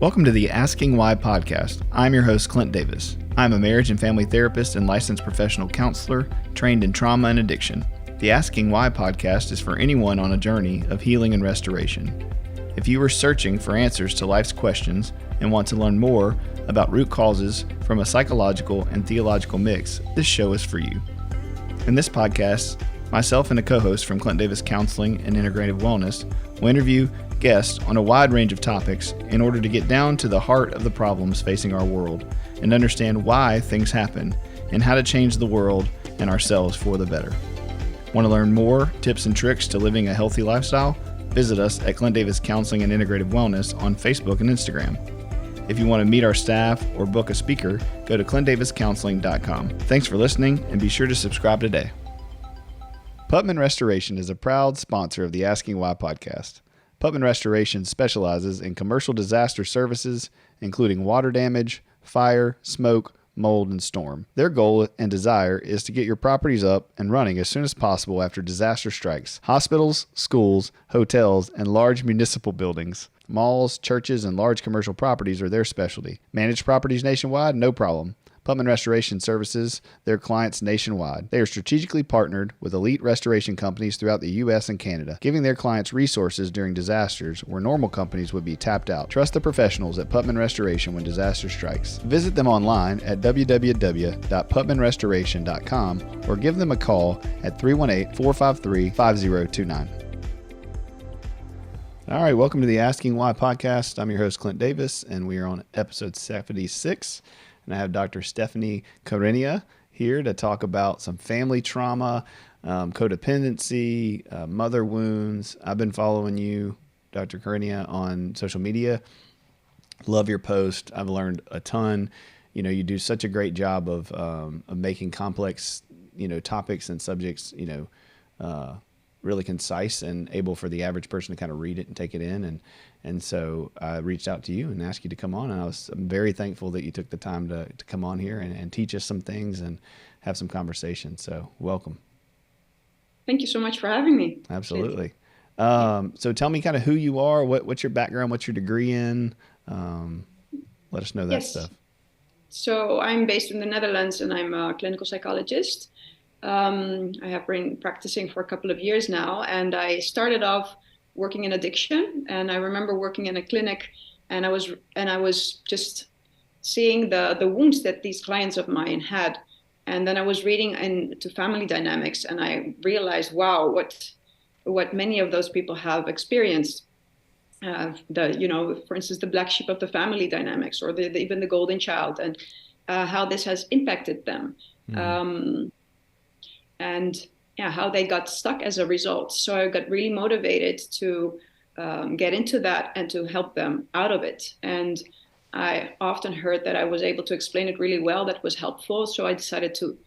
Welcome to the Asking Why podcast. I'm your host, Clint Davis. I'm a marriage and family therapist and licensed professional counselor trained in trauma and addiction. The Asking Why podcast is for anyone on a journey of healing and restoration. If you are searching for answers to life's questions and want to learn more about root causes from a psychological and theological mix, this show is for you. In this podcast, myself and a co-host from Clint Davis Counseling and Integrative Wellness will interview guests on a wide range of topics in order to get down to the heart of the problems facing our world and understand why things happen and how to change the world and ourselves for the better. Want to learn more tips and tricks to living a healthy lifestyle? Visit us at Clint Davis Counseling and Integrative Wellness on Facebook and Instagram. If you want to meet our staff or book a speaker, go to clintdaviscounseling.com. Thanks for listening and be sure to subscribe today. Putman Restoration is a proud sponsor of the Asking Why podcast. Putman Restoration specializes in commercial disaster services, including water damage, fire, smoke, mold, and storm. Their goal and desire is to get your properties up and running as soon as possible after disaster strikes. Hospitals, schools, hotels, and large municipal buildings. Malls, churches, and large commercial properties are their specialty. Managed properties nationwide? No problem. Putman Restoration services their clients nationwide. They are strategically partnered with elite restoration companies throughout the U.S. and Canada, giving their clients resources during disasters where normal companies would be tapped out. Trust the professionals at Putman Restoration when disaster strikes. Visit them online at www.putmanrestoration.com or give them a call at 318-453-5029. All right, welcome to the Asking Why podcast. I'm your host, Clint Davis, and we are on episode 76. And I have Dr. Stephanie Carinia here to talk about some family trauma, codependency, mother wounds. I've been following you, Dr. Carinia, on social media. Love your post. I've learned a ton. You know, you do such a great job of making complex, topics and subjects, really concise and able for the average person to kind of read it and take it in. And so I reached out to you and asked you to come on. And I'm very thankful that you took the time to come on here and teach us some things and have some conversation. So welcome. Thank you so much for having me. Absolutely. So tell me kind of who you are, what's your background, what's your degree in? Let us know that stuff. So I'm based in the Netherlands and I'm a clinical psychologist. I have been practicing for a couple of years now, and I started off working in addiction. And I remember working in a clinic, and I was just seeing the wounds that these clients of mine had. And then I was reading into family dynamics, and I realized, wow, what many of those people have experienced. For instance, the black sheep of the family dynamics, or even the golden child, and how this has impacted them. And how they got stuck as a result. So I got really motivated to get into that and to help them out of it. And I often heard that I was able to explain it really well. That was helpful. So I decided to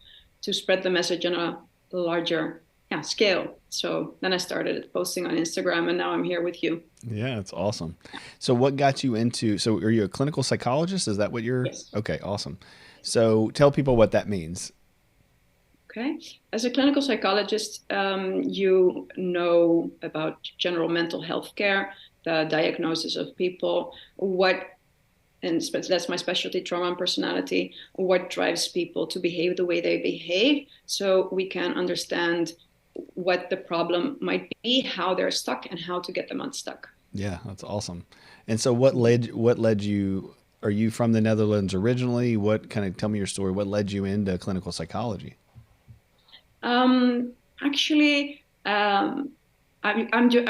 spread the message on a larger scale. So then I started posting on Instagram, and now I'm here with you. Yeah, that's awesome. So what got you into, so are you a clinical psychologist? Is that what you're? Yes. Okay, awesome. So tell people what that means. Okay. As a clinical psychologist, you know about general mental health care, the diagnosis of people, and that's my specialty, trauma and personality, what drives people to behave the way they behave, so we can understand what the problem might be, how they're stuck, and how to get them unstuck. Yeah, that's awesome. And so what led you, are you from the Netherlands originally? Tell me your story. What led you into clinical psychology? I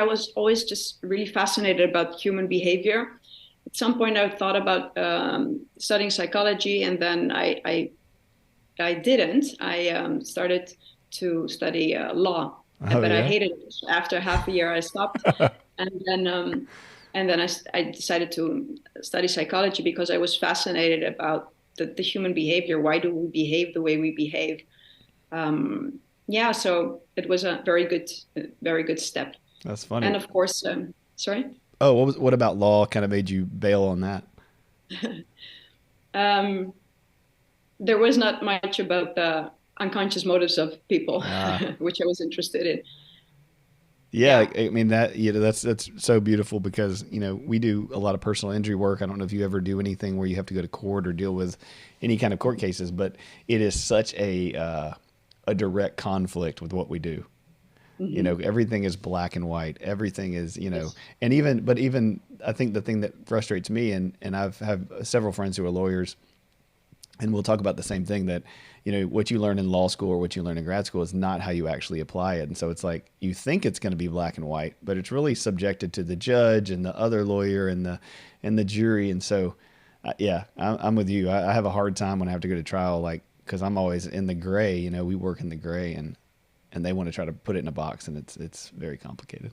was always just really fascinated about human behavior. At some point, I thought about studying psychology, and then I didn't. I started to study law, but I hated it. After half a year, I stopped, and then I decided to study psychology because I was fascinated about the human behavior. Why do we behave the way we behave? So it was a very good step. That's funny. And of course, sorry? Oh, what about law kind of made you bail on that? There was not much about the unconscious motives of people, which I was interested in. Yeah, I mean that, that's so beautiful because, we do a lot of personal injury work. I don't know if you ever do anything where you have to go to court or deal with any kind of court cases, but it is such a direct conflict with what we do. Everything is black and white. Everything is, Yes. and even I think the thing that frustrates me, and I've have several friends who are lawyers, and we'll talk about the same thing, that what you learn in law school or what you learn in grad school is not how you actually apply it. And so it's like you think it's going to be black and white, but it's really subjected to the judge and the other lawyer and the jury. And so yeah, I'm with you. I have a hard time when I have to go to trial, like, because I'm always in the gray. We work in the gray, and they want to try to put it in a box, and it's very complicated.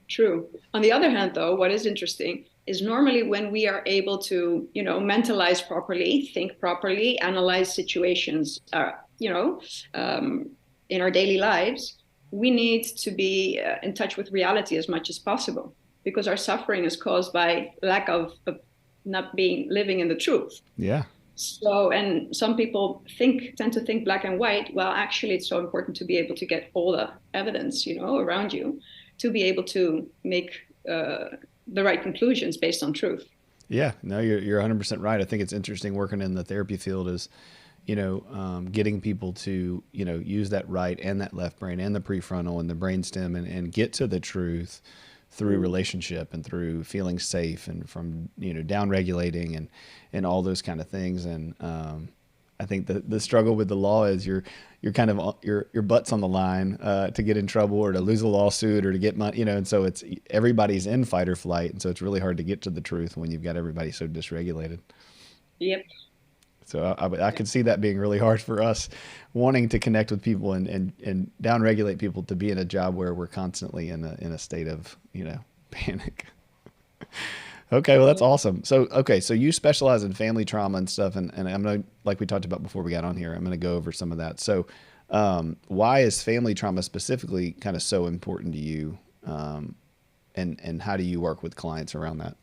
True. On the other hand, though, what is interesting is normally when we are able to, mentalize properly, think properly, analyze situations, in our daily lives, we need to be in touch with reality as much as possible, because our suffering is caused by lack of not living in the truth. Yeah. So, and some people tend to think black and white. Well, actually, it's so important to be able to get all the evidence, around you, to be able to make the right conclusions based on truth. Yeah, no, you're 100% right. I think it's interesting working in the therapy field is, getting people to, use that right and that left brain and the prefrontal and the brainstem, and get to the truth through relationship and through feeling safe, and from, down regulating and all those kind of things. And I think the struggle with the law is you're kind of your butt's on the line to get in trouble or to lose a lawsuit or to get money, and so it's everybody's in fight or flight, and so it's really hard to get to the truth when you've got everybody so dysregulated. Yep. So I could see that being really hard for us, wanting to connect with people and down regulate people, to be in a job where we're constantly in a state of panic. Okay, well, that's awesome. So you specialize in family trauma and stuff, and I'm gonna, like we talked about before we got on here, I'm gonna go over some of that. So why is family trauma specifically kind of so important to you, and how do you work with clients around that?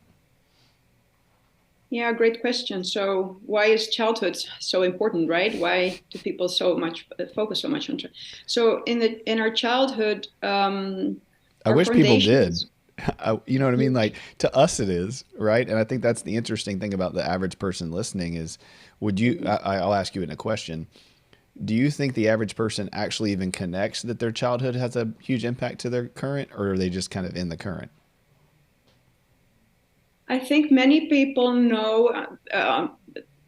Yeah, great question. So, why is childhood so important, right? Why do people focus so much on? So, in our childhood, I our wish people did. foundations. You know what I mean? Like, to us it is, right? And I think that's the interesting thing about the average person listening is, I'll ask you in a question. Do you think the average person actually even connects that their childhood has a huge impact to their current, or are they just kind of in the current? I think many people know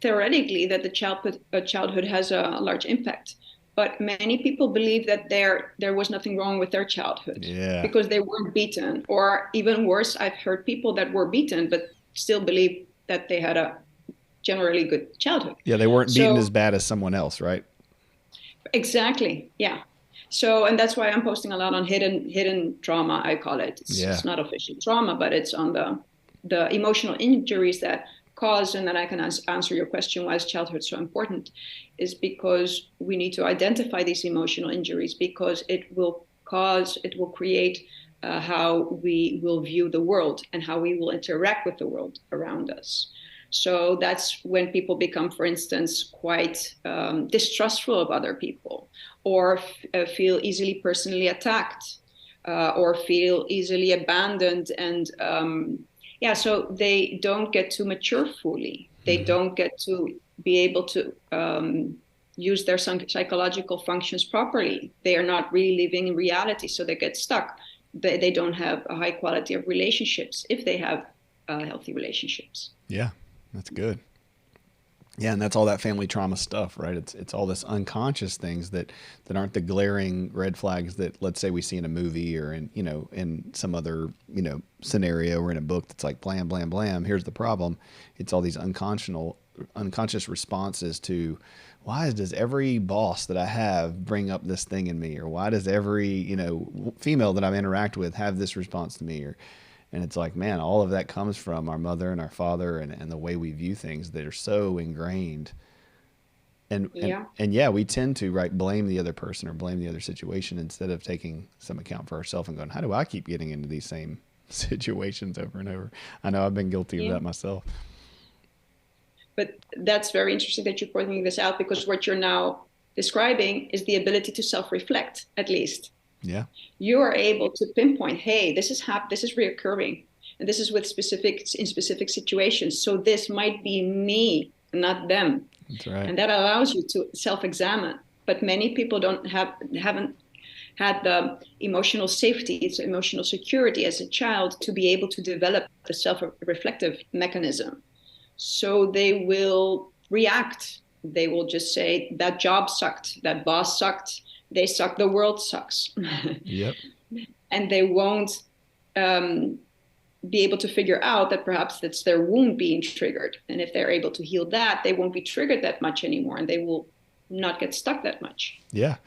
theoretically that the childhood has a large impact, but many people believe that there was nothing wrong with their childhood Yeah. because they weren't beaten, or even worse, I've heard people that were beaten but still believe that they had a generally good childhood. Yeah, they weren't beaten So as bad as someone else, right? exactly, yeah. So, and that's why I'm posting a lot on hidden trauma, I call it. Yeah. It's not official trauma, but it's on the emotional injuries that cause, and then I can answer your question, why is childhood so important, is because we need to identify these emotional injuries, because it will create how we will view the world and how we will interact with the world around us. So that's when people become, for instance, quite distrustful of other people, or feel easily personally attacked, or feel easily abandoned. And yeah, so they don't get to mature fully. They don't get to be able to use their psychological functions properly. They are not really living in reality, so they get stuck. They don't have a high quality of relationships if they have healthy relationships. Yeah, that's good. Yeah, and that's all that family trauma stuff, right? It's all this unconscious things that aren't the glaring red flags that, let's say, we see in a movie or in some other scenario or in a book that's like blam blam blam. Here's the problem. It's all these unconscious responses to, why does every boss that I have bring up this thing in me, or why does every female that I interact with have this response to me, and it's like, man, all of that comes from our mother and our father and the way we view things that are so ingrained. And yeah, we tend to blame the other person or blame the other situation instead of taking some account for ourselves and going, how do I keep getting into these same situations over and over? I know I've been guilty of that myself. But that's very interesting that you're pointing this out, because what you're now describing is the ability to self-reflect, at least. Yeah. You are able to pinpoint, hey, this is reoccurring, and this is with specific situations. So this might be me, not them. That's right. And that allows you to self-examine. But many people haven't had the emotional safety, it's emotional security as a child to be able to develop the self-reflective mechanism. So they will react. They will just say that job sucked, that boss sucked, they suck, the world sucks. Yep. And they won't be able to figure out that perhaps that's their wound being triggered. And if they're able to heal that, they won't be triggered that much anymore, and they will not get stuck that much. Yeah.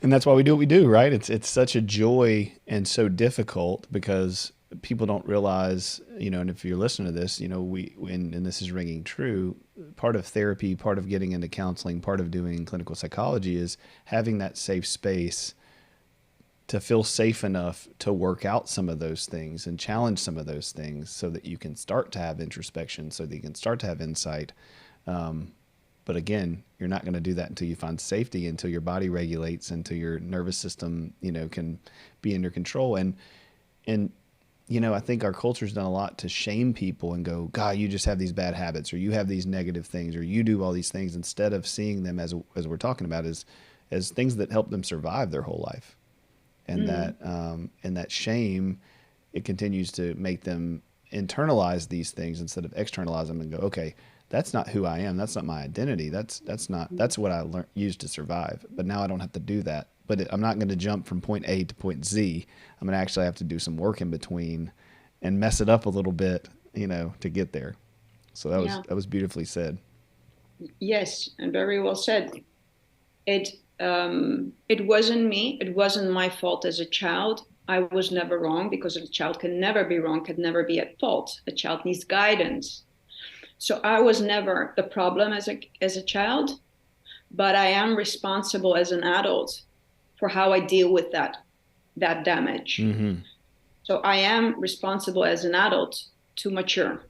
And that's why we do what we do, right? It's such a joy and so difficult because people don't realize, and if you're listening to this, and this is ringing true, part of therapy, part of getting into counseling, part of doing clinical psychology is having that safe space to feel safe enough to work out some of those things and challenge some of those things so that you can start to have introspection, so that you can start to have insight. But again, you're not going to do that until you find safety, until your body regulates, until your nervous system, can be under control. And I think our culture's done a lot to shame people and go, God, you just have these bad habits, or you have these negative things, or you do all these things, instead of seeing them as we're talking about as things that help them survive their whole life. And that shame, it continues to make them internalize these things instead of externalize them and go, okay, that's not who I am. That's not my identity. That's what I used to survive. But now I don't have to do that. But I'm not going to jump from point A to point Z. I'm going to actually have to do some work in between and mess it up a little bit, to get there. So that was beautifully said. Yes, and very well said. It wasn't me. It wasn't my fault as a child. I was never wrong, because a child can never be wrong, can never be at fault. A child needs guidance. So I was never the problem as a child, but I am responsible as an adult for how I deal with that damage. Mm-hmm. So I am responsible as an adult to mature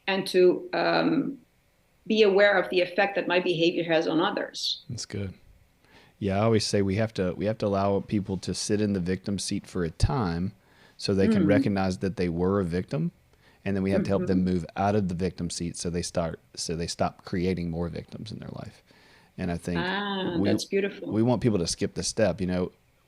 and to be aware of the effect that my behavior has on others. That's good. Yeah, I always say we have to allow people to sit in the victim seat for a time so they can recognize that they were a victim. And then we have to help them move out of the victim seat so they stop creating more victims in their life. And I think that's beautiful. We want people to skip the step.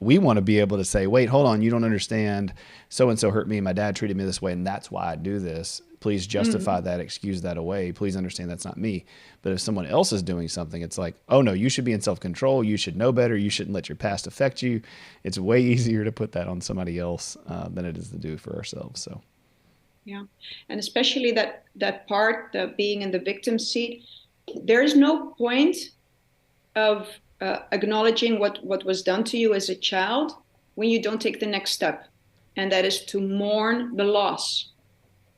We want to be able to say, wait, hold on, you don't understand. So-and-so hurt me. My dad treated me this way, and that's why I do this. Please justify that, excuse that away. Please understand that's not me. But if someone else is doing something, it's like, oh no, you should be in self-control. You should know better. You shouldn't let your past affect you. It's way easier to put that on somebody else than it is to do for ourselves. So. Yeah. And especially that part, the being in the victim seat, there is no point of acknowledging what was done to you as a child when you don't take the next step. And that is to mourn the loss,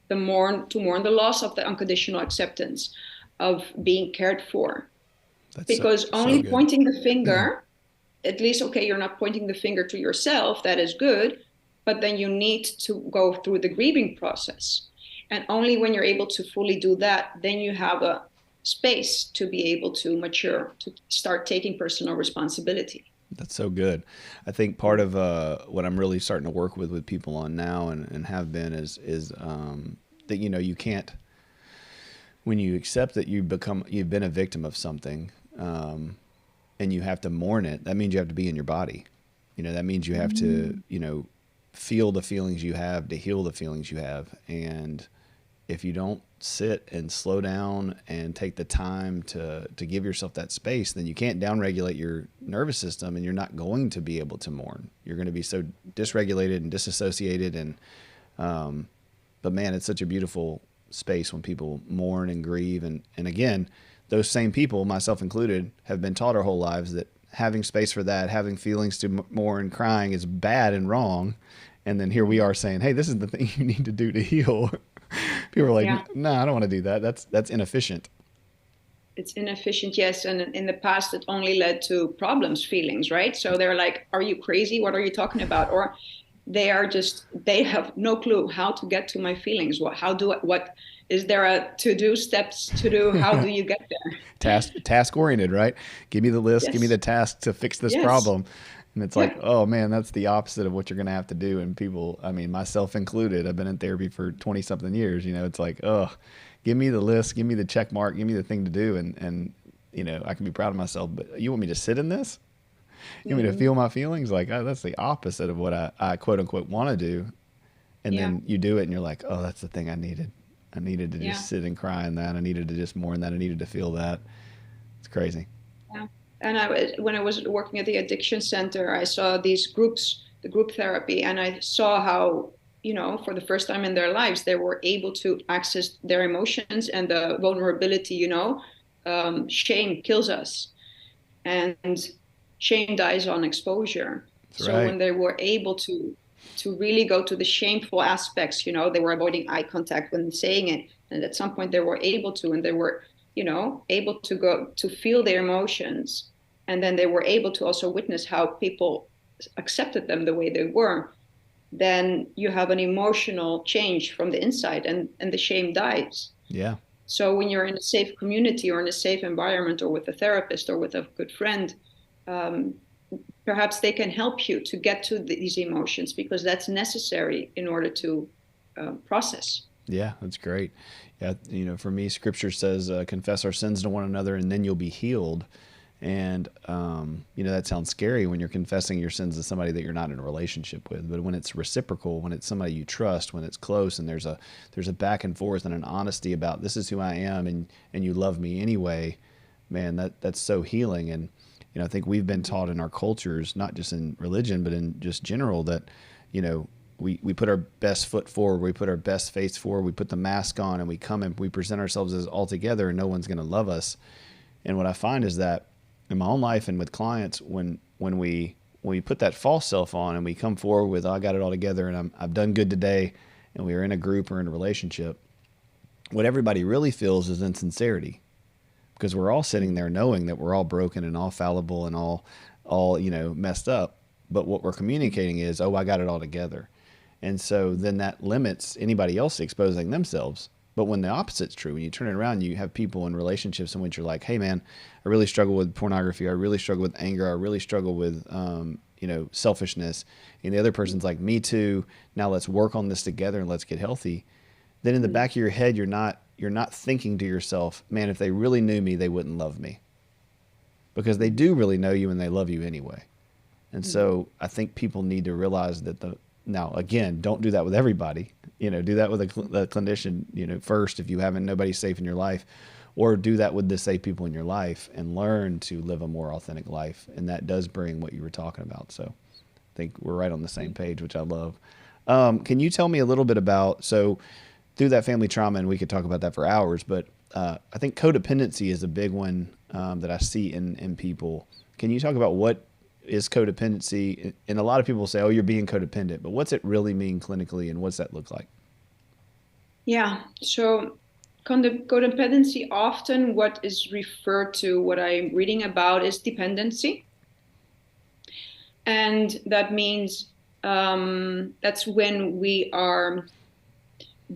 to mourn the loss of the unconditional acceptance of being cared for. Because only pointing the finger, at least, okay, you're not pointing the finger to yourself, that is good. But then you need to go through the grieving process. And only when you're able to fully do that, then you have a space to be able to mature, to start taking personal responsibility. That's so good. I think part of what I'm really starting to work with people on now and have been is that, you can't, when you accept that you've been a victim of something and you have to mourn it, that means you have to be in your body. That means you have to, feel the feelings you have to heal the feelings you have. And if you don't sit and slow down and take the time to give yourself that space, then you can't downregulate your nervous system, and you're not going to be able to mourn. You're going to be so dysregulated and disassociated. And, but man, it's such a beautiful space when people mourn and grieve. And again, those same people, myself included, have been taught our whole lives that having space for that, having feelings to mourn, crying is bad and wrong. And then here we are saying, hey, this is the thing you need to do to heal. People are like, no, I don't want to do that. That's inefficient. It's inefficient, yes. And in the past, it only led to problems, feelings, right? So they're like, are you crazy? What are you talking about? Or they have no clue how to get to my feelings. What is there a to-do steps to do? How do you get there? Task oriented, right? Give me the list, Give me the task to fix this problem. And it's like, Yeah. oh man, that's the opposite of what you're going to have to do. And people, I mean, myself included, I've been in therapy for 20 something years. It's like, oh, give me the list, give me the check mark, give me the thing to do. And I can be proud of myself, but you want me to sit in this? You want me to Hmm. feel my feelings? Like, oh, that's the opposite of what I quote unquote want to do. And Yeah. then you do it and you're like, oh, that's the thing I needed. I needed to Yeah. just sit and cry in that. I needed to just mourn that. I needed to feel that. It's crazy. Yeah. And when I was working at the addiction center, I saw these groups, the group therapy, and I saw how, for the first time in their lives, they were able to access their emotions and the vulnerability, shame kills us, and shame dies on exposure. That's So right. when they were able to really go to the shameful aspects, they were avoiding eye contact when saying it. And at some point they were able to, and they were, able to go to feel their emotions. And then they were able to also witness how people accepted them the way they were. Then you have an emotional change from the inside, and the shame dies. Yeah. So when you're in a safe community or in a safe environment or with a therapist or with a good friend, um, perhaps they can help you to get to these emotions, because that's necessary in order to process. Yeah, that's great. Yeah, for me, Scripture says, "Confess our sins to one another, and then you'll be healed." And that sounds scary when you're confessing your sins to somebody that you're not in a relationship with. But when it's reciprocal, when it's somebody you trust, when it's close, and there's a back and forth and an honesty about this is who I am, and you love me anyway, man, that's so healing. And I think we've been taught in our cultures, not just in religion, but in just general, that you know we put our best foot forward, we put our best face forward, we put the mask on, and we come and we present ourselves as all together, and no one's going to love us. And what I find is that in my own life and with clients, when we put that false self on and we come forward with, oh, I got it all together and I've done good today, and we are in a group or in a relationship, what everybody really feels is insincerity, because we're all sitting there knowing that we're all broken and all fallible and all messed up. But what we're communicating is, oh, I got it all together. And so then that limits anybody else exposing themselves. But when the opposite's true, when you turn it around, you have people in relationships in which you're like, hey, man, I really struggle with pornography. I really struggle with anger. I really struggle with, selfishness. And the other person's like, me too. Now let's work on this together and let's get healthy. Then in the back of your head, you're not thinking to yourself, man, if they really knew me, they wouldn't love me, because they do really know you and they love you anyway. And so I think people need to realize that now again, don't do that with everybody. Do that with a clinician, first, if you haven't, nobody's safe in your life, or do that with the safe people in your life and learn to live a more authentic life. And that does bring what you were talking about. So I think we're right on the same page, which I love. Can you tell me a little bit about, so through that family trauma, and we could talk about that for hours, but I think codependency is a big one that I see in people. Can you talk about what is codependency? And a lot of people say, oh, you're being codependent, but what's it really mean clinically, and what's that look like? Yeah. So codependency, often what is referred to, what I'm reading about, is dependency. And that means that's when we are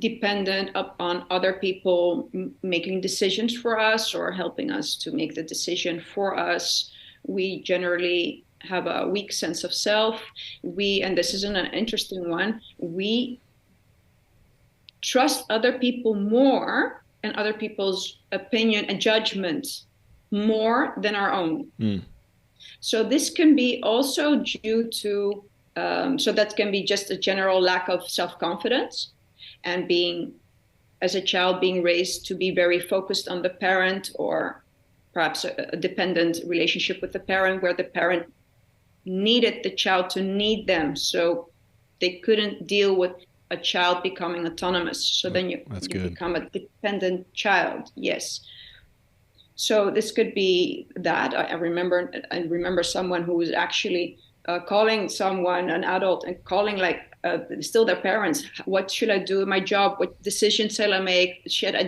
dependent upon other people making decisions for us or helping us to make the decision for us. We generally have a weak sense of self. And this is an interesting one, we trust other people more and other people's opinion and judgment more than our own. So this can be also due to, so that can be just a general lack of self-confidence, and as a child, being raised to be very focused on the parent, or perhaps a dependent relationship with the parent, where the parent needed the child to need them. So they couldn't deal with a child becoming autonomous. So then you become a dependent child. Yes. So this could be that. I remember someone who was actually calling someone, an adult, and calling still their parents. What should I do in my job? What decisions shall I make?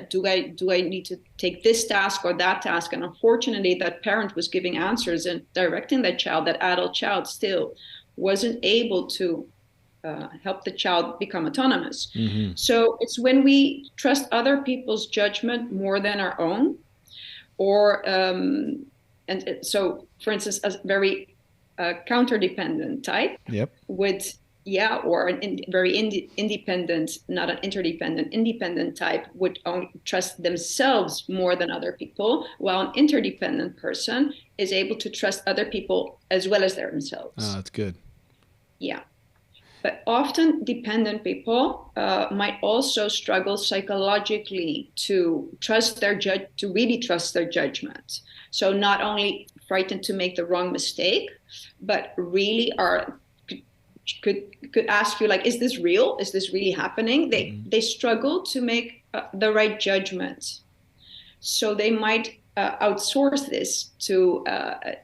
Do I need to take this task or that task? And unfortunately, that parent was giving answers and directing that child. That adult child still wasn't able to help the child become autonomous. Mm-hmm. So it's when we trust other people's judgment more than our own, or and so, for instance, a very a counter-dependent type Yep. with, yeah, or independent, not an interdependent, independent type would only trust themselves more than other people, while an interdependent person is able to trust other people as well as Oh, themselves. that's good. Yeah. But often dependent people might also struggle psychologically to to really trust their judgment. So not only frightened to make the wrong mistake, but really are could could ask you, like, is this real? Is this really happening? They struggle to make the right judgment. So they might outsource this to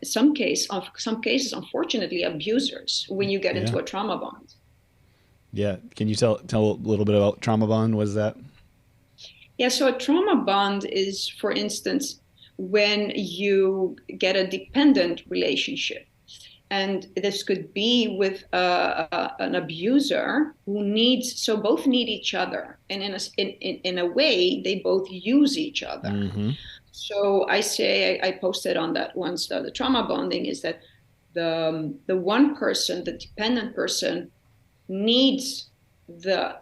some cases, unfortunately, abusers when you get Yeah. into a trauma bond. Yeah. Can you tell a little bit about trauma bond? What is that? Yeah, so a trauma bond is, for instance, when you get a dependent relationship. And this could be with an abuser who needs, so both need each other. And in a way, they both use each other. Mm-hmm. So I posted on that once, the trauma bonding is that the one person, the dependent person, needs the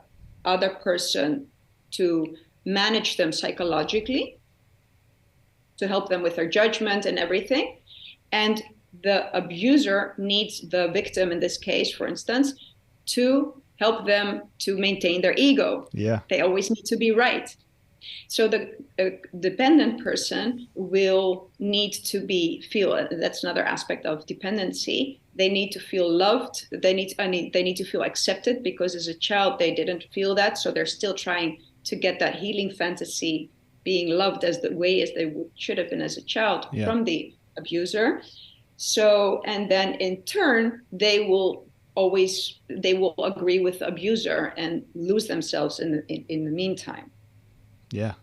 other person to manage them psychologically, to help them with their judgment and everything. And the abuser needs the victim, in this case, for instance, to help them to maintain their ego. Yeah. They always need to be right. So the dependent person will need to feel, that's another aspect of dependency. They need to feel loved. They need to feel accepted, because as a child they didn't feel that. So they're still trying to get that healing fantasy, being loved as the way as they should have been as a child, Yeah. from the abuser. So, and then in turn, they will agree with the abuser and lose themselves in the meantime. Yeah.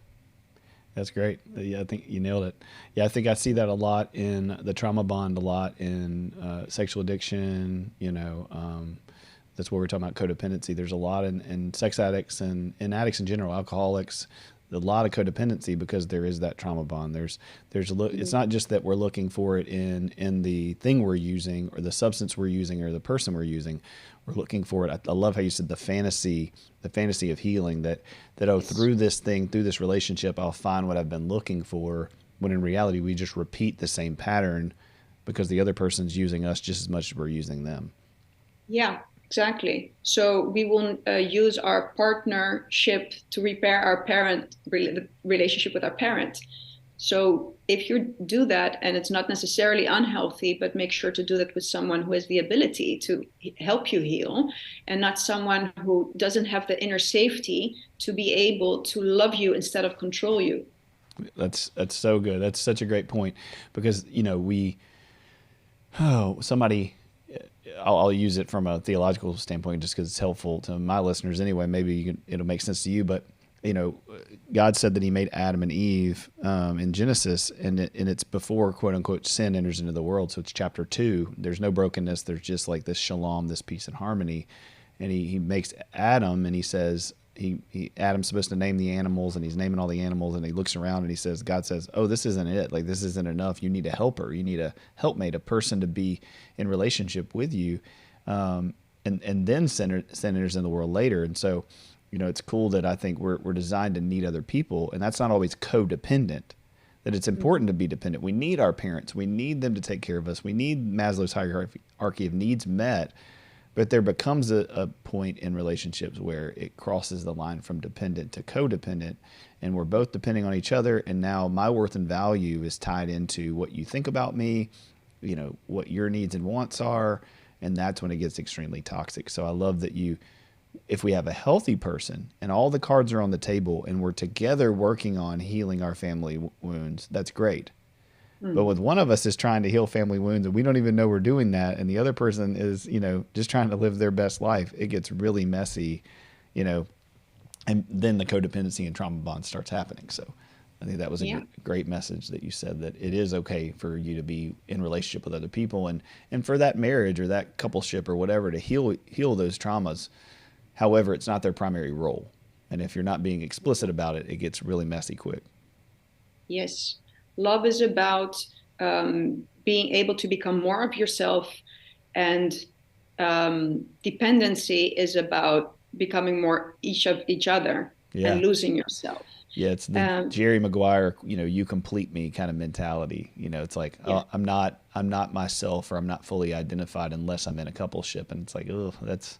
That's great. Yeah, I think you nailed it. Yeah, I think I see that a lot in the trauma bond, a lot in sexual addiction. That's what we're talking about, codependency. There's a lot in sex addicts and addicts in general, alcoholics. A lot of codependency, because there is that trauma bond. It's not just that we're looking for it in the thing we're using, or the substance we're using, or the person we're using. We're looking for it. I love how you said the fantasy of healing, that through this relationship, I'll find what I've been looking for, when in reality we just repeat the same pattern because the other person's using us just as much as we're using them. Yeah, exactly. So we will use our partnership to repair our relationship with our parent. So if you do that, and it's not necessarily unhealthy, but make sure to do that with someone who has the ability to help you heal, and not someone who doesn't have the inner safety to be able to love you instead of control you. That's so good. That's such a great point, because somebody, I'll use it from a theological standpoint just because it's helpful to my listeners anyway. Maybe it'll make sense to you, but God said that He made Adam and Eve in Genesis, and it's before, quote unquote, sin enters into the world. So it's chapter 2. There's no brokenness. There's just like this shalom, this peace and harmony. And he makes Adam, and he says, Adam's supposed to name the animals, and he's naming all the animals, and he looks around and he says, God says, oh, this isn't it. Like, this isn't enough. You need a helper. You need a helpmate, a person to be in relationship with you. And then sin enters in the world later. And so, it's cool that I think we're designed to need other people, and that's not always codependent, that it's important to be dependent. We need our parents. We need them to take care of us. We need Maslow's hierarchy of needs met, but there becomes a point in relationships where it crosses the line from dependent to codependent, and we're both depending on each other, and now my worth and value is tied into what you think about me, what your needs and wants are, and that's when it gets extremely toxic. So I love that if we have a healthy person and all the cards are on the table and we're together working on healing our family wounds, that's great. But with one of us is trying to heal family wounds and we don't even know we're doing that, and the other person is, just trying to live their best life, it gets really messy, and then the codependency and trauma bond starts happening. So I think that was a great message that you said, that it is okay for you to be in relationship with other people, and for that marriage or that coupleship or whatever to heal those traumas. However, it's not their primary role. And if you're not being explicit about it, it gets really messy quick. Yes. Love is about being able to become more of yourself And dependency is about becoming more each of each other Yeah. and losing yourself. Yeah, it's the Jerry Maguire, you complete me kind of mentality. It's like, Yeah. oh, I'm not myself, or I'm not fully identified unless I'm in a coupleship, and it's like, oh, it's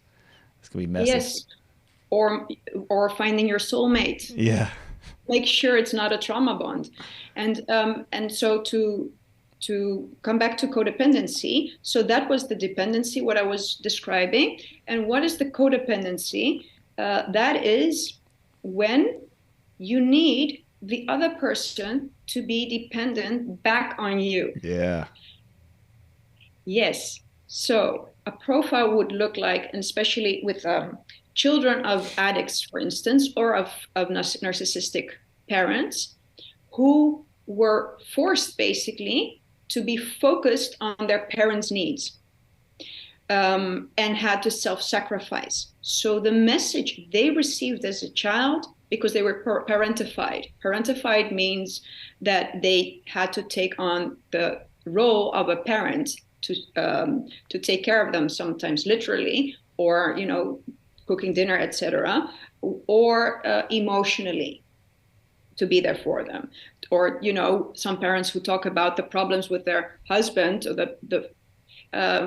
gonna be messy. Yes. Or finding your soulmate. Yeah. Make sure it's not a trauma bond. And so to come back to codependency, so that was the dependency, what I was describing. And what is the codependency? That is when you need the other person to be dependent back on you. Yeah. Yes. So a profile would look like, and especially with children of addicts, for instance, or of narcissistic parents who were forced basically to be focused on their parents' needs, and had to self-sacrifice. So the message they received as a child, because they were parentified. Parentified means that they had to take on the role of a parent to take care of them, sometimes literally, or cooking dinner, etc., or emotionally to be there for them. Or some parents who talk about the problems with their husband or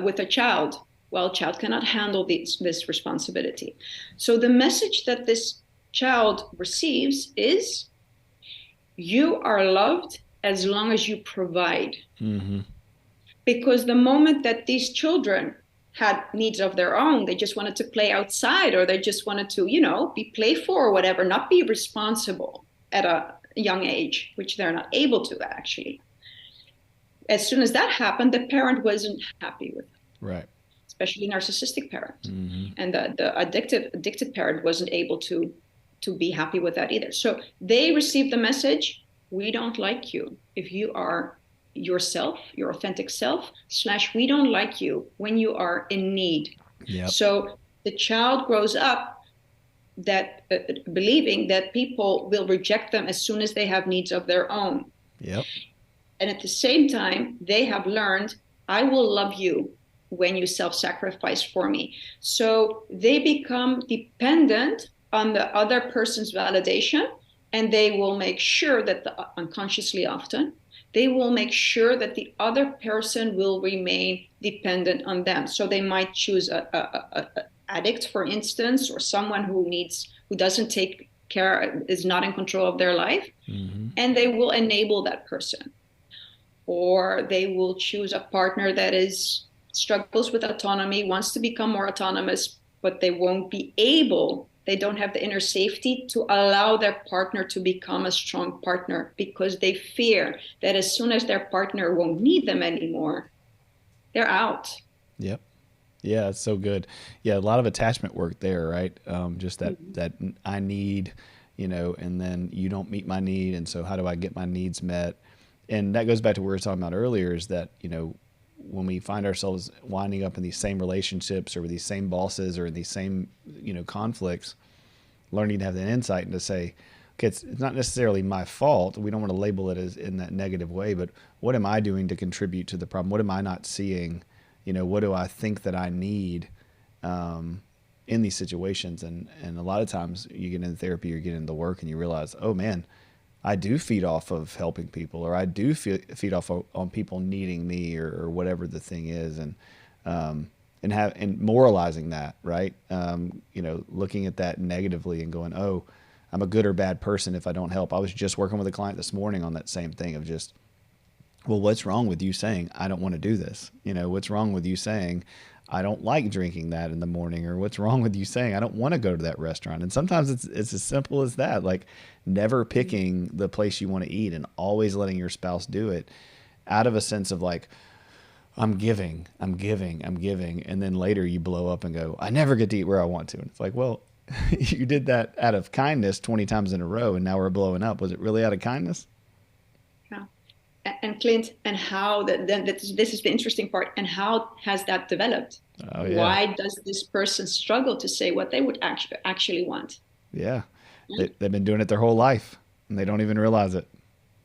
with a child. Well, child cannot handle this responsibility. So the message that this child receives is, you are loved as long as you provide. Mm-hmm. Because the moment that these children had needs of their own, they just wanted to play outside, or they just wanted to, be playful or whatever, not be responsible at a young age, which they're not able to actually. As soon as that happened, the parent wasn't happy with it. Right. Especially narcissistic parent. Mm-hmm. And the addicted parent wasn't able to be happy with that either. So they received the message, we don't like you if you are yourself, your authentic self, / we don't like you when you are in need. Yep. So the child grows up that believing that people will reject them as soon as they have needs of their own. Yep. And at the same time, they have learned, I will love you when you self-sacrifice for me. So they become dependent on the other person's validation, and they will make sure that, unconsciously often, they will make sure that the other person will remain dependent on them. So they might choose a addict, for instance, or someone who doesn't take care, is not in control of their life, mm-hmm. and they will enable that person. Or they will choose a partner that struggles with autonomy, wants to become more autonomous, but they won't be able, they don't have the inner safety to allow their partner to become a strong partner, because they fear that as soon as their partner won't need them anymore, they're out. Yep. Yeah, it's so good. Yeah, a lot of attachment work there, right? Just that I need, and then you don't meet my need, and so how do I get my needs met? And that goes back to what we were talking about earlier, is that, when we find ourselves winding up in these same relationships or with these same bosses or in these same, conflicts, learning to have that insight and to say, okay, it's not necessarily my fault. We don't want to label it as in that negative way, but what am I doing to contribute to the problem? What am I not seeing? What do I think that I need in these situations? And a lot of times you get into therapy or you get into work and you realize, oh man, I do feed off of helping people, or I do feed off on people needing me, or whatever the thing is, and moralizing that, right? Looking at that negatively and going, oh, I'm a good or bad person if I don't help. I was just working with a client this morning on that same thing of just, well, what's wrong with you saying I don't want to do this? What's wrong with you saying I don't like drinking that in the morning, or what's wrong with you saying I don't want to go to that restaurant? And sometimes it's as simple as that, like never picking the place you want to eat and always letting your spouse do it out of a sense of like, I'm giving. And then later you blow up and go, I never get to eat where I want to. And it's like, well, you did that out of kindness 20 times in a row, and now we're blowing up. Was it really out of kindness? Yeah. And Clint, and how this is the interesting part, and how has that developed? Oh, yeah. Why does this person struggle to say what they would actually want? Yeah. They've been doing it their whole life and they don't even realize it.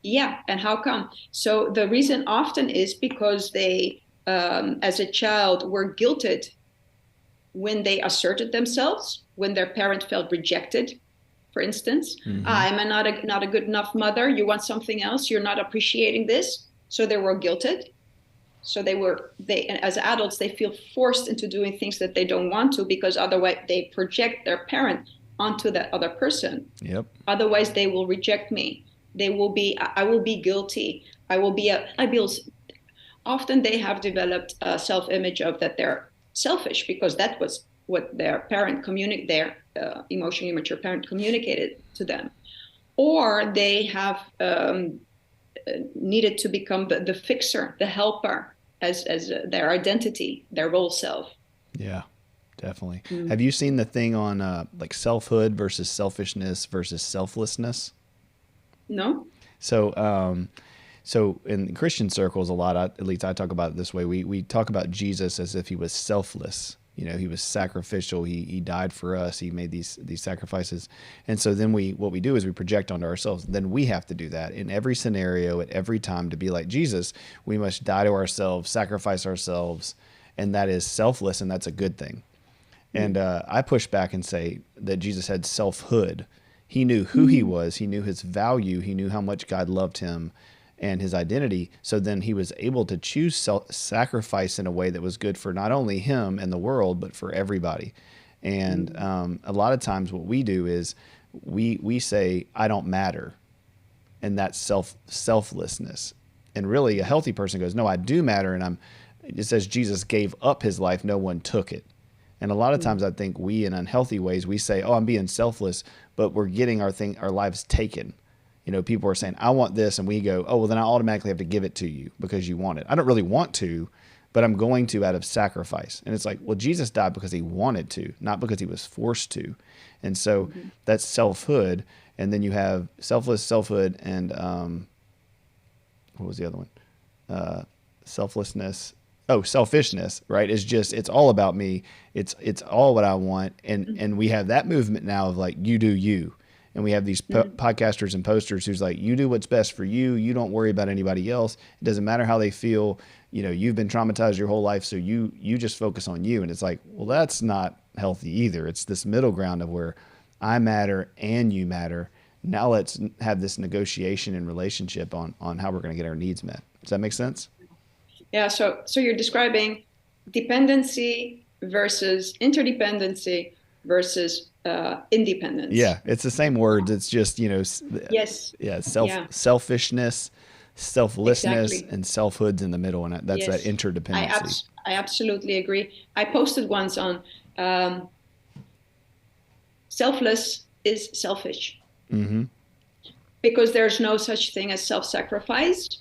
Yeah. And how come? So the reason often is because they as a child were guilted when they asserted themselves, when their parent felt rejected, for instance. I'm not a good enough mother. You want something else. You're not appreciating this. So they were guilted. So as adults, they feel forced into doing things that they don't want to, because otherwise they project their parent onto that other person. Yep. Otherwise they will reject me. I will be guilty. Often they have developed a self-image of that they're selfish, because that was what their emotionally immature parent communicated to them. Or they have needed to become the fixer, the helper, as their identity, their role self. Yeah, definitely. Have you seen the thing on like selfhood versus selfishness versus selflessness? No. So in Christian circles, a lot, at least I talk about it this way. We talk about Jesus as if he was selfless. He was sacrificial. He died for us. He made these sacrifices. And so then what we do is we project onto ourselves. Then we have to do that in every scenario, at every time. To be like Jesus, we must die to ourselves, sacrifice ourselves, and that is selfless, and that's a good thing. And I push back and say that Jesus had selfhood. He knew who he was. He knew his value. He knew how much God loved him and his identity. So then he was able to choose sacrifice in a way that was good for not only him and the world, but for everybody. And a lot of times what we do is we say, I don't matter. And that's selflessness. And really a healthy person goes, no, I do matter. And it says Jesus gave up his life. No one took it. And a lot of times I think we, in unhealthy ways, we say, oh, I'm being selfless, but we're getting our lives taken. People are saying, I want this. And we go, oh, well, then I automatically have to give it to you because you want it. I don't really want to, but I'm going to out of sacrifice. And it's like, well, Jesus died because he wanted to, not because he was forced to. And so that's selfhood. And then you have selfless, selfhood, and what was the other one? Selflessness. Oh, selfishness, right? It's all about me. It's all what I want. And we have that movement now of like, you do you. And we have these podcasters and posters who's like, you do what's best for you. You don't worry about anybody else. It doesn't matter how they feel. You've been traumatized your whole life. So you just focus on you. And it's like, well, that's not healthy either. It's this middle ground of where I matter and you matter. Now let's have this negotiation and relationship on how we're going to get our needs met. Does that make sense? Yeah. So you're describing dependency versus interdependency versus independence. Yeah, it's the same words. It's just yes, yeah, selfishness, selflessness, exactly. And selfhood's in the middle, and that's that interdependency. I absolutely agree. I posted once on selfless is selfish, because there's no such thing as self-sacrifice.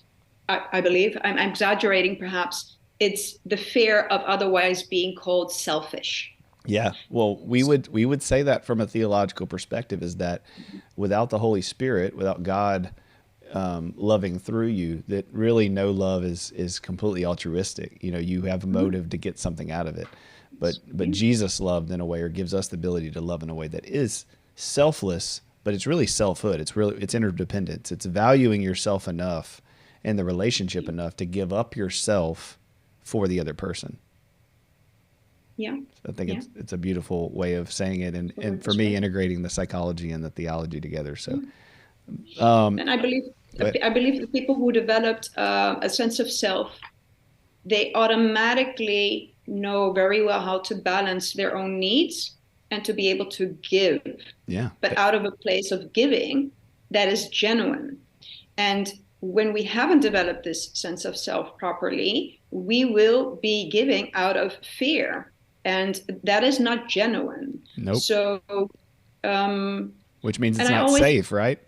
I believe I'm exaggerating, perhaps. It's the fear of otherwise being called selfish. Yeah, well, we would say that from a theological perspective is that without the Holy Spirit, without God loving through you, that really no love is completely altruistic. You have a motive to get something out of it, but Jesus loved in a way, or gives us the ability to love in a way that is selfless, but it's really selfhood. It's interdependence. It's valuing yourself enough and the relationship enough to give up yourself for the other person. Yeah. I think it's a beautiful way of saying it, and for me, integrating the psychology and the theology together. So, and I believe the people who developed a sense of self, they automatically know very well how to balance their own needs and to be able to give. Yeah. But out of a place of giving that is genuine. And when we haven't developed this sense of self properly, we will be giving out of fear. And that is not genuine. Nope. So, which means it's not safe, right?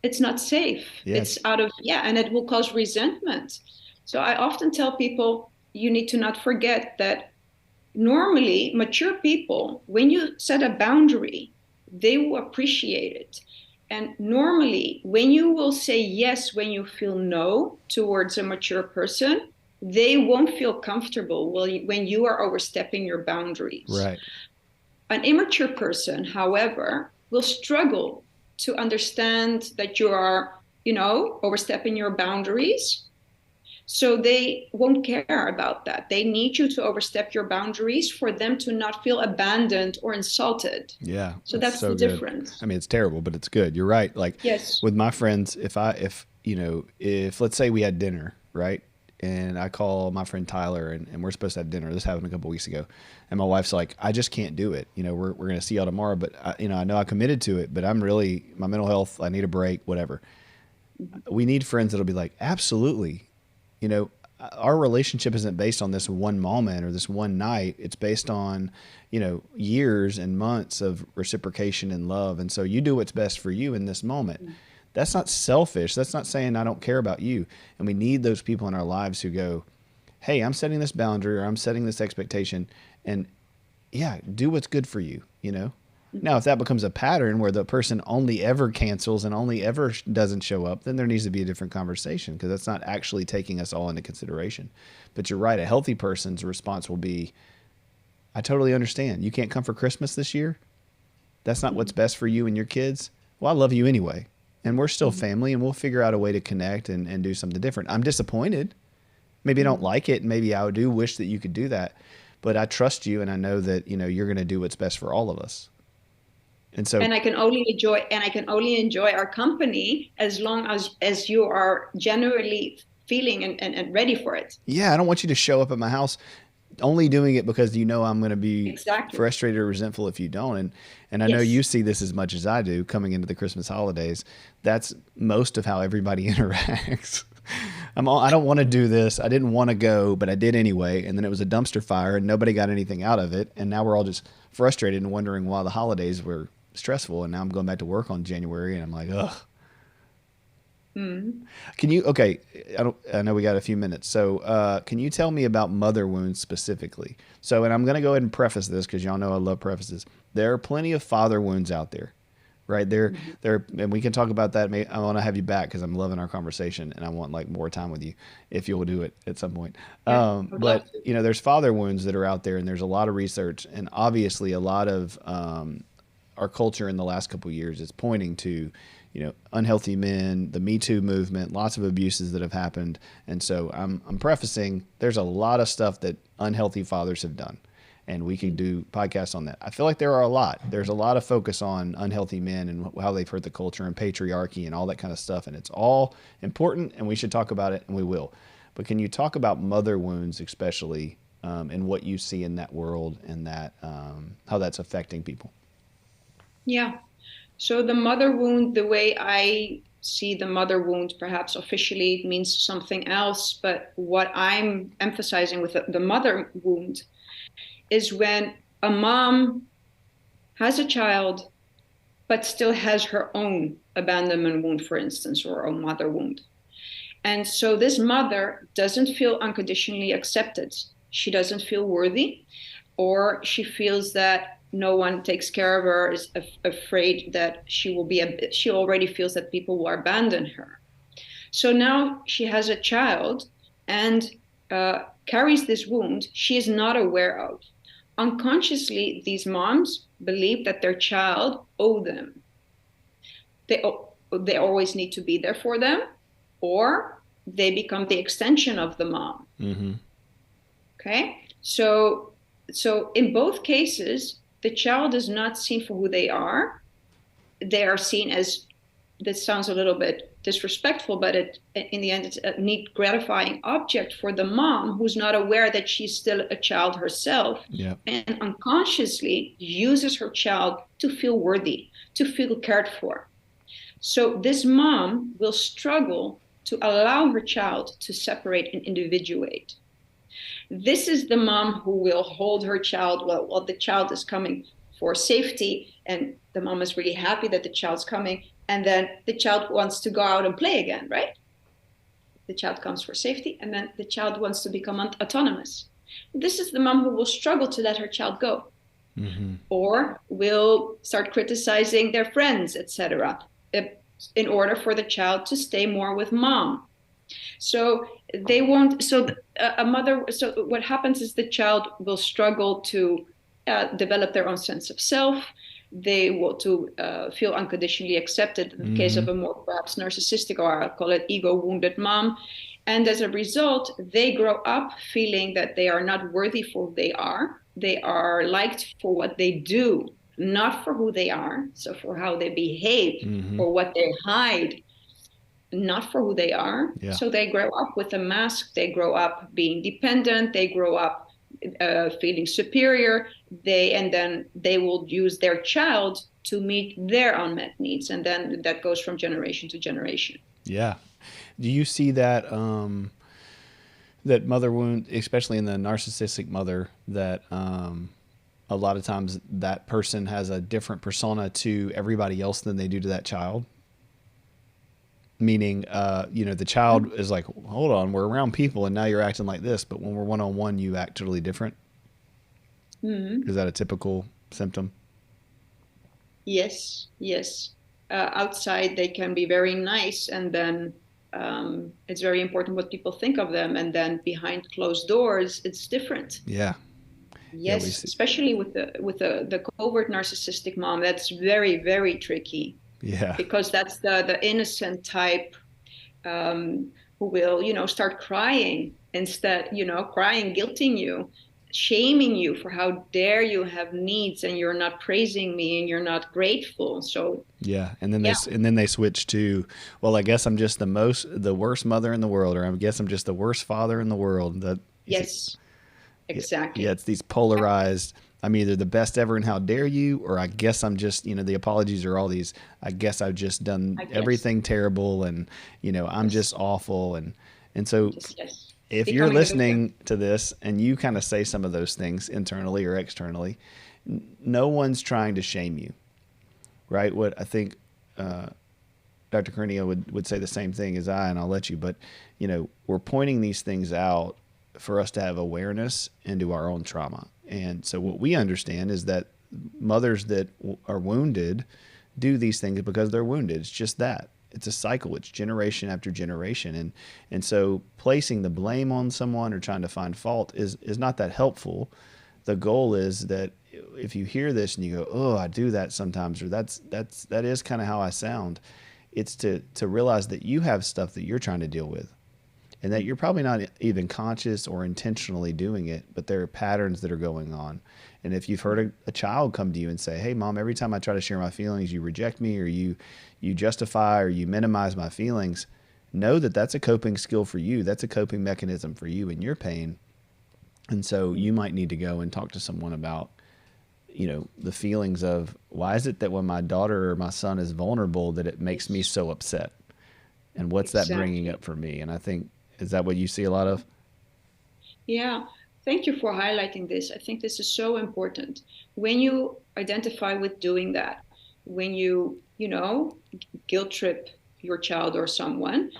It's not safe. Yes. It's and it will cause resentment. So I often tell people, you need to not forget that normally mature people, when you set a boundary, they will appreciate it. And normally when you will say yes when you feel no towards a mature person, they won't feel comfortable when you are overstepping your boundaries. Right. An immature person, however, will struggle to understand that you are, overstepping your boundaries. So they won't care about that. They need you to overstep your boundaries for them to not feel abandoned or insulted. Yeah, So that's that's the so good. difference. I mean, it's terrible, but it's good. You're right. Like Yes. with my friends, if let's say we had dinner, right? And I call my friend Tyler and we're supposed to have dinner. This happened a couple weeks ago. And my wife's like, I just can't do it. We're going to see y'all tomorrow, but I know I committed to it, but I'm really, my mental health, I need a break, whatever. We need friends that'll be like, absolutely. You know, our relationship isn't based on this one moment or this one night. It's based on, years and months of reciprocation and love. And so you do what's best for you in this moment. That's not selfish. That's not saying I don't care about you. And we need those people in our lives who go, hey, I'm setting this boundary or I'm setting this expectation. And yeah, do what's good for you. Now, if that becomes a pattern where the person only ever cancels and only ever doesn't show up, then there needs to be a different conversation because that's not actually taking us all into consideration. But you're right. A healthy person's response will be, I totally understand. You can't come for Christmas this year. That's not what's best for you and your kids. Well, I love you anyway. And we're still family and we'll figure out a way to connect and do something different. I'm disappointed. Maybe I don't like it. And maybe I do wish that you could do that. But I trust you and I know that, you're going to do what's best for all of us. And so, and I can only enjoy our company as long as you are genuinely feeling and ready for it. yeah, I don't want you to show up at my house only doing it because I'm going to be Exactly. frustrated or resentful if you don't. And I know Yes. you see this as much as I do coming into the Christmas holidays. That's most of how everybody interacts. I don't want to do this. I didn't want to go, but I did anyway. And then it was a dumpster fire and nobody got anything out of it. And now we're all just frustrated and wondering why the holidays were stressful. And now I'm going back to work on January and I'm like, ugh. Can you, okay, I know we got a few minutes. So can you tell me about mother wounds specifically? So, and I'm going to go ahead and preface this because y'all know I love prefaces. There are plenty of father wounds out there, right? And we can talk about that. I want to have you back because I'm loving our conversation and I want like more time with you if you'll do it at some point. Yeah, But there's father wounds that are out there and there's a lot of research and obviously a lot of our culture in the last couple of years is pointing to, unhealthy men, the Me Too movement, lots of abuses that have happened. And so I'm prefacing, there's a lot of stuff that unhealthy fathers have done. And we can do podcasts on that. I feel like there are a lot. There's a lot of focus on unhealthy men and how they've hurt the culture and patriarchy and all that kind of stuff. And it's all important and we should talk about it and we will. But can you talk about mother wounds especially and what you see in that world and that how that's affecting people? Yeah. So the mother wound, the way I see the mother wound, perhaps officially it means something else, but what I'm emphasizing with the mother wound is when a mom has a child, but still has her own abandonment wound, for instance, or a mother wound. And so this mother doesn't feel unconditionally accepted. She doesn't feel worthy, or she feels that no one takes care of her, is afraid that she already feels that people will abandon her. So now she has a child and carries this wound she is not aware of. Unconsciously, these moms believe that their child owes them. They always need to be there for them, or they become the extension of the mom. Mm-hmm. Okay? So in both cases, the child is not seen for who they are. They are seen as, this sounds a little bit disrespectful, but in the end, it's a neat, gratifying object for the mom who's not aware that she's still a child herself. Yeah. And unconsciously uses her child to feel worthy, to feel cared for. So this mom will struggle to allow her child to separate and individuate. This is the mom who will hold her child while the child is coming for safety, and the mom is really happy that the child's coming, and then the child wants to go out and play again, right? The child comes for safety, and then the child wants to become autonomous. This is the mom who will struggle to let her child go, or will start criticizing their friends, etc., in order for the child to stay more with mom. So they won't. So a mother. So what happens is the child will struggle to develop their own sense of self. They will feel unconditionally accepted in the case of a more perhaps narcissistic, or I'll call it ego wounded mom. And as a result, they grow up feeling that they are not worthy for who they are. They are liked for what they do, not for who they are. So for how they behave, Mm-hmm. for what they hide, not for who they are. Yeah. So they grow up with a mask. They grow up being dependent. They grow up feeling superior. And then they will use their child to meet their unmet needs. And then that goes from generation to generation. Yeah. Do you see that that mother wound, especially in the narcissistic mother, that a lot of times that person has a different persona to everybody else than they do to that child? Meaning, the child is like, hold on, we're around people and now you're acting like this, but when we're one-on-one, you act totally different. Mm-hmm. Is that a typical symptom? Yes, yes. Outside, they can be very nice, and then it's very important what people think of them. And then behind closed doors, it's different. Yeah. Yeah, we Yes, see. especially with the covert narcissistic mom, that's very, very tricky Yeah. because that's the innocent type who will, start crying instead, crying, guilting you, shaming you for how dare you have needs and you're not praising me and you're not grateful. So Yeah, and then yeah, they switch to, well, I guess I'm just the worst mother in the world, or I guess I'm just the worst father in the world. That you see, yes, yeah, exactly. it's these polarized. I'm either the best ever and how dare you, or I guess I'm just, the apologies are all these, I guess I've just done I guess. everything terrible and, I'm Yes. just awful. And so Just yes. if you're Becoming the victim. listening to this and you kind of say some of those things internally or externally, no one's trying to shame you, right? What I think Dr. Carinia would say the same thing as and I'll let you, but we're pointing these things out for us to have awareness into our own trauma. And so what we understand is that mothers that are wounded do these things because they're wounded. It's just that. It's a cycle. It's generation after generation. And so placing the blame on someone or trying to find fault is not that helpful. The goal is that if you hear this and you go, oh, I do that sometimes, or that is kind of how I sound, it's to realize that you have stuff that you're trying to deal with and that you're probably not even conscious or intentionally doing it, but there are patterns that are going on. And if you've heard a child come to you and say, hey, mom, every time I try to share my feelings, you reject me or you justify or you minimize my feelings, know that that's a coping skill for you. That's a coping mechanism for you and your pain. And so you might need to go and talk to someone about, the feelings of why is it that when my daughter or my son is vulnerable that it makes me so upset? And what's that bringing Exactly. up for me? And I think, is that what you see a lot of? Yeah. Thank you for highlighting this. I think this is so important. When you identify with doing that, when guilt trip your child or someone,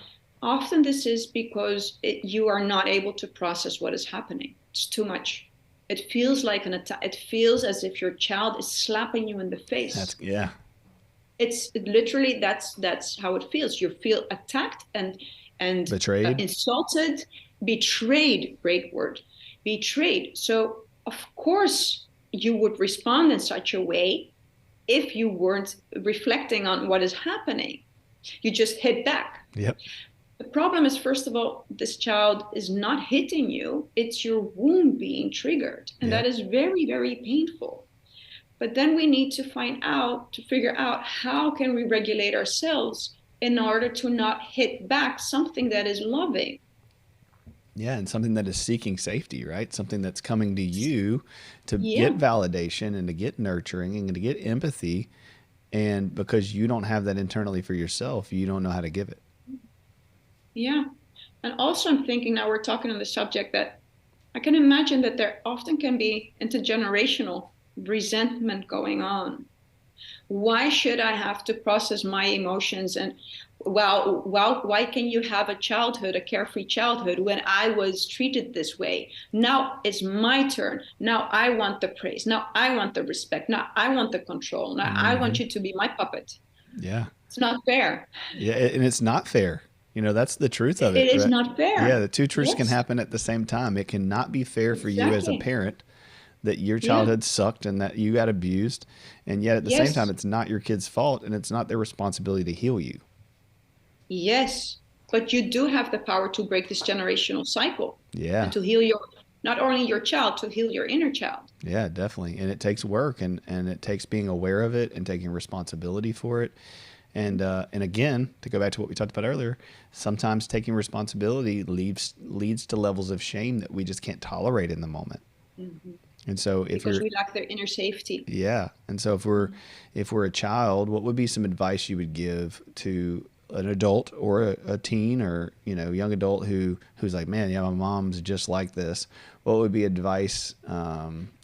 often this is because you are not able to process what is happening. It's too much. It feels like an attack. It feels as if your child is slapping you in the That's, face. yeah. It's literally that's how it feels. You feel attacked and Betrayed. insulted, betrayed. Great word, betrayed. So of course you would respond in such a way if you weren't reflecting on what is happening. You just hit back. Yep. The problem is, first of all, this child is not hitting you. It's your wound being triggered, and that Yep. is very, very painful. But then we need to figure out how can we regulate ourselves in order to not hit back something that is loving. Yeah. And something that is seeking safety, right? Something that's coming to you to Yeah, get validation and to get nurturing and to get empathy. And because you don't have that internally for yourself, you don't know how to give it. yeah. And also, I'm thinking now we're talking on the subject that I can imagine that there often can be intergenerational resentment going on. Why should I have to process my emotions? And why can you have a carefree childhood when I was treated this way? Now it's my turn. Now I want the praise. Now I want the respect. Now I want the control. Now I Mm-hmm. want you to be my puppet. Yeah. It's not fair. Yeah. And it's not fair. That's the truth of it, It is right? not Yeah. fair. The two truths can Yes, happen at the same time. It cannot be fair for you as a exactly. parent that your Yeah. childhood sucked and that you got abused. And yet at the same time, Yes. it's not your kid's fault and it's not their responsibility to heal you. Yes. But you do have the power to break this generational cycle. Yeah. And to heal not only your child, to heal your inner child. Yeah, definitely. And it takes work, and it takes being aware of it and taking responsibility for it. And again, to go back to what we talked about earlier, sometimes taking responsibility leads to levels of shame that we just can't tolerate in the moment. Mm-hmm. And so because we lack their inner safety. Yeah. And so if we're a child, what would be some advice you would give to an adult or a teen or, young adult who's like, man, yeah, my mom's just like this. What would be advice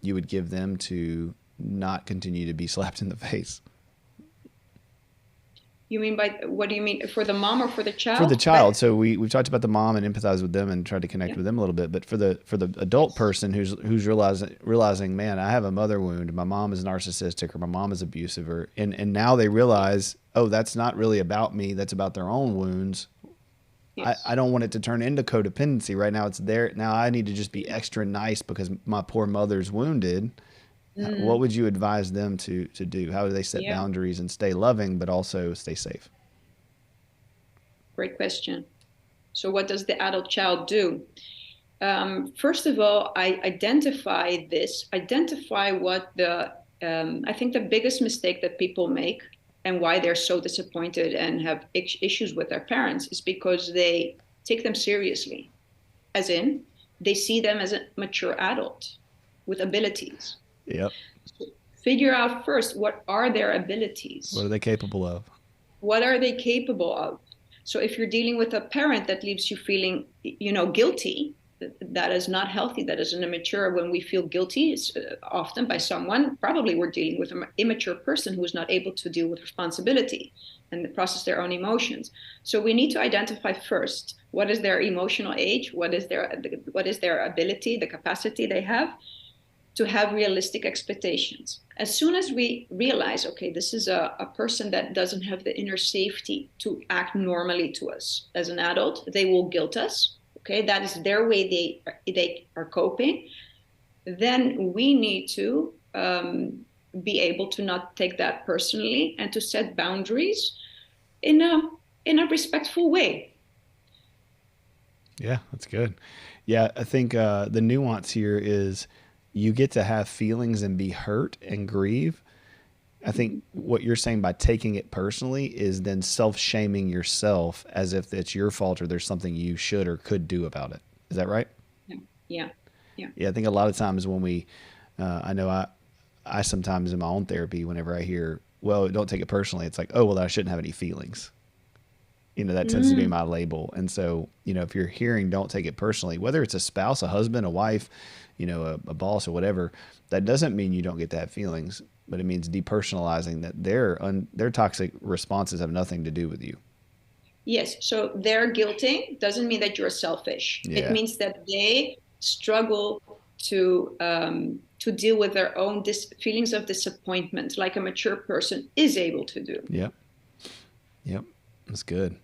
you would give them to not continue to be slapped in the face? You mean what do you mean, for the mom or for the child? For the child. So we've talked about the mom and empathize with them and tried to connect with them a little bit. But for the adult person who's realizing, man, I have a mother wound. My mom is narcissistic, or my mom is abusive, and now they realize, oh, that's not really about me. That's about their own wounds. Yes. I don't want it to turn into codependency. Right now it's there. Now I need to just be extra nice because my poor mother's wounded. What would you advise them to do? How do they set boundaries and stay loving, but also stay safe? Great question. So what does the adult child do? First of all, I identify what I think the biggest mistake that people make and why they're so disappointed and have issues with their parents is because they take them seriously. As in, they see them as a mature adult with abilities. Yep. So figure out first, what are their abilities? What are they capable of? What are they capable of? So if you're dealing with a parent that leaves you feeling, guilty, that is not healthy. That is an immature. When we feel guilty, it's often by someone, probably we're dealing with an immature person who is not able to deal with responsibility and process their own emotions. So we need to identify first, what is their emotional age? What is their ability, the capacity they have to have realistic expectations. As soon as we realize, okay, this is a person that doesn't have the inner safety to act normally to us as an adult, they will guilt us. Okay, that is their way they are coping. Then we need to be able to not take that personally and to set boundaries in a respectful way. Yeah, that's good. Yeah, I think the nuance here is you get to have feelings and be hurt and grieve. I think what you're saying by taking it personally is then self-shaming yourself as if it's your fault or there's something you should or could do about it. Is that right? Yeah. I think a lot of times when we, I know I sometimes in my own therapy, whenever I hear, well, don't take it personally, it's like, oh, well, I shouldn't have any feelings. That tends to be my label. And so, if you're hearing don't take it personally, whether it's a spouse, a husband, a wife, a boss or whatever, that doesn't mean you don't get to have feelings, but it means depersonalizing that their toxic responses have nothing to do with you. Yes. So their guilting doesn't mean that you're selfish. Yeah. It means that they struggle to deal with their own feelings of disappointment, like a mature person is able to do. Yep. That's good.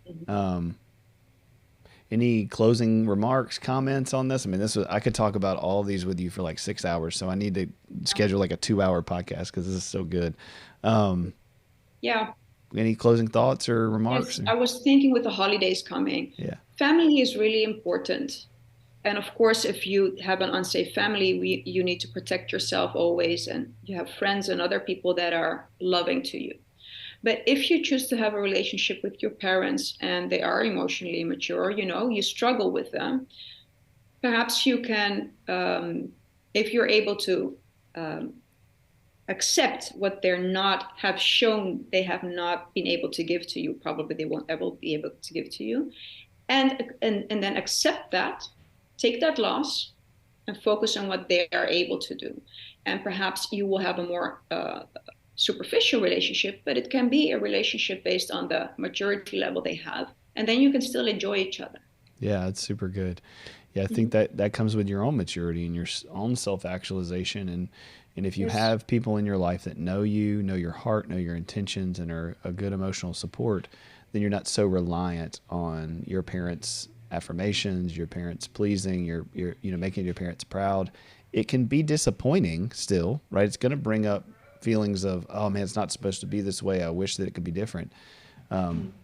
Any closing remarks, comments on this? I mean, I could talk about all these with you for like 6 hours. So I need to schedule like a 2-hour podcast because this is so good. Yeah. Any closing thoughts or remarks? Yes, I was thinking with the holidays coming, family is really important. And of course, if you have an unsafe family, you need to protect yourself always. And you have friends and other people that are loving to you. But if you choose to have a relationship with your parents and they are emotionally immature, you struggle with them, perhaps you can, if you're able to accept what they have not been able to give to you, probably they won't ever be able to give to you, and then accept that, take that loss, and focus on what they are able to do. And perhaps you will have a more superficial relationship, but it can be a relationship based on the maturity level they have, and then you can still enjoy each other. Yeah, it's super good. Yeah, I think that comes with your own maturity and your own self-actualization, and if you have people in your life that know you, know your heart, know your intentions, and are a good emotional support, then you're not so reliant on your parents' affirmations, your parents pleasing, your making your parents proud. It can be disappointing still, right? It's going to bring up feelings of, oh man, it's not supposed to be this way. I wish that it could be different.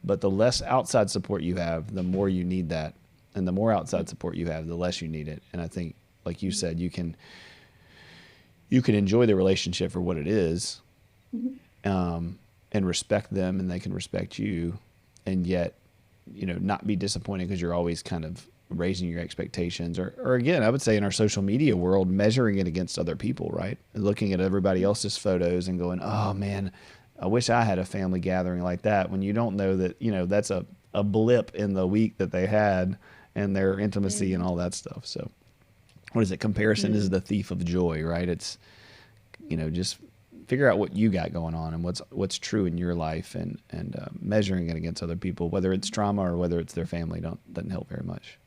But the less outside support you have, the more you need that. And the more outside support you have, the less you need it. And I think, like you said, you can enjoy the relationship for what it is, and respect them, and they can respect you, and yet, not be disappointed because you're always kind of raising your expectations, or again, I would say in our social media world, measuring it against other people, right? Looking at everybody else's photos and going, oh man, I wish I had a family gathering like that, when you don't know that, that's a blip in the week that they had and their intimacy and all that stuff. So what is it? Comparison is the thief of joy, right? It's, just figure out what you got going on and what's true in your life, and measuring it against other people, whether it's trauma or whether it's their family, doesn't help very much.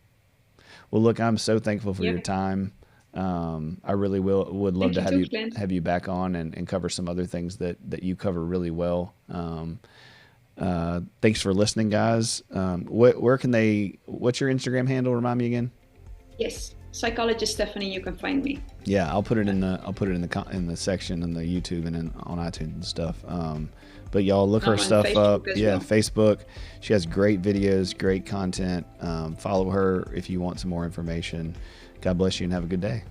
Well, look, I'm so thankful for your time. I really would love to have you back on and cover some other things that you cover really well. Thanks for listening, guys. What's your Instagram handle? Remind me again. Yes. Psychologist Stephanie, you can find me. Yeah, I'll put it in the section in the YouTube and on iTunes and stuff. But y'all look her stuff up. Yeah, Facebook. She has great videos, great content. Follow her if you want some more information. God bless you and have a good day.